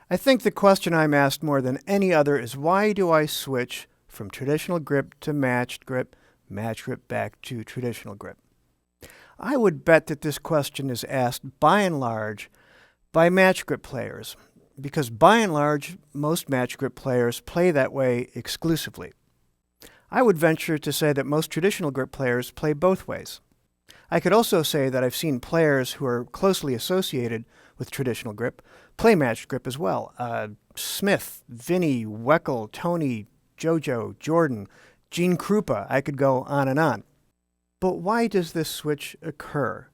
I think the question I'm asked more than any other is why do I switch from traditional grip to match grip back to traditional grip? I would bet that this question is asked by and large by match grip players, because by and large, most match grip players play that way exclusively. I would venture to say that most traditional grip players play both ways. I could also say that I've seen players who are closely associated with traditional grip play matched grip as well. Smith, Vinny, Weckel, Tony, Jojo, Jordan, Gene Krupa, I could go on and on. But why does this switch occur?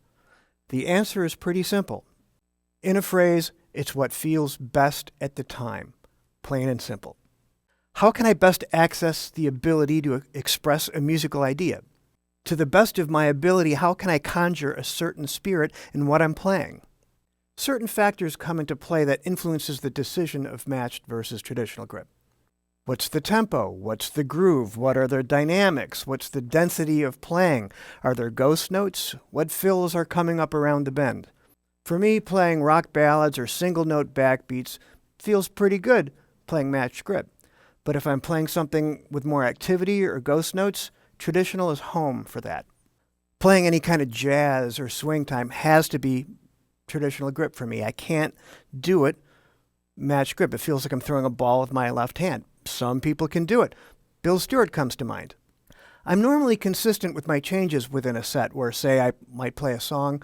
The answer is pretty simple. In a phrase, it's what feels best at the time, plain and simple. How can I best access the ability to express a musical idea? To the best of my ability, how can I conjure a certain spirit in what I'm playing? Certain factors come into play that influences the decision of matched versus traditional grip. What's the tempo? What's the groove? What are the dynamics? What's the density of playing? Are there ghost notes? What fills are coming up around the bend? For me, playing rock ballads or single note backbeats feels pretty good playing matched grip. But if I'm playing something with more activity or ghost notes, traditional is home for that. Playing any kind of jazz or swing time has to be traditional grip for me. I can't do it matched grip. It feels like I'm throwing a ball with my left hand. Some people can do it. Bill Stewart comes to mind. I'm normally consistent with my changes within a set where, say, I might play a song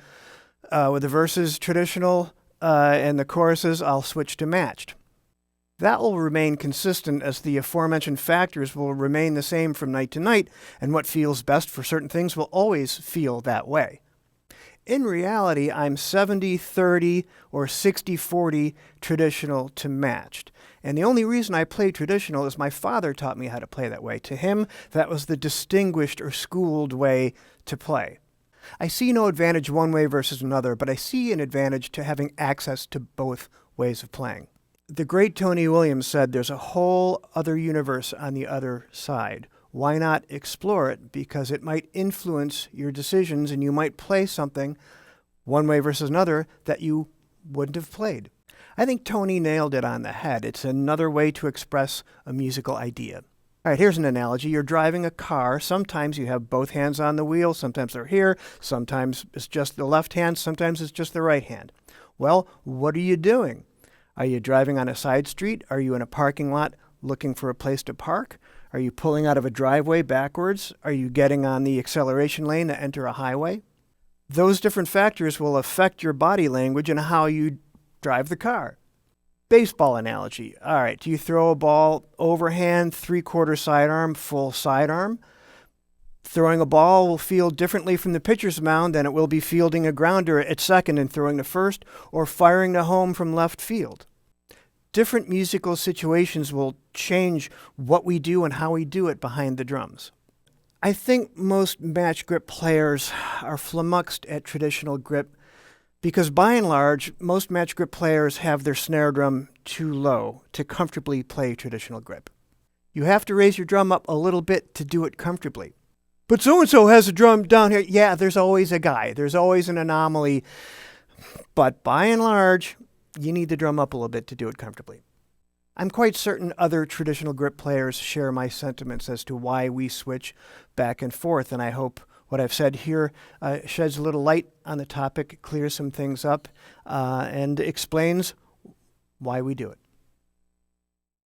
with the verses traditional and the choruses, I'll switch to matched. That will remain consistent as the aforementioned factors will remain the same from night to night, and what feels best for certain things will always feel that way. In reality, I'm 70-30 or 60-40 traditional to matched. And the only reason I play traditional is my father taught me how to play that way. To him, that was the distinguished or schooled way to play. I see no advantage one way versus another, but I see an advantage to having access to both ways of playing. The great Tony Williams said there's a whole other universe on the other side. Why not explore it? Because it might influence your decisions and you might play something one way versus another that you wouldn't have played. I think Tony nailed it on the head. It's another way to express a musical idea. All right, here's an analogy. You're driving a car. Sometimes you have both hands on the wheel. Sometimes they're here. Sometimes it's just the left hand. Sometimes it's just the right hand. Well, what are you doing? Are you driving on a side street? Are you in a parking lot looking for a place to park? Are you pulling out of a driveway backwards? Are you getting on the acceleration lane to enter a highway? Those different factors will affect your body language and how you drive the car. Baseball analogy. All right, do you throw a ball overhand, three-quarter sidearm, full sidearm? Throwing a ball will feel differently from the pitcher's mound than it will be fielding a grounder at second and throwing to first, or firing to home from left field. Different musical situations will change what we do and how we do it behind the drums. I think most match grip players are flummoxed at traditional grip because by and large, most match grip players have their snare drum too low to comfortably play traditional grip. You have to raise your drum up a little bit to do it comfortably. But so-and-so has a drum down here. Yeah, there's always a guy. There's always an anomaly. But by and large, you need the drum up a little bit to do it comfortably. I'm quite certain other traditional grip players share my sentiments as to why we switch back and forth, and I hope what I've said here sheds a little light on the topic, clears some things up, and explains why we do it.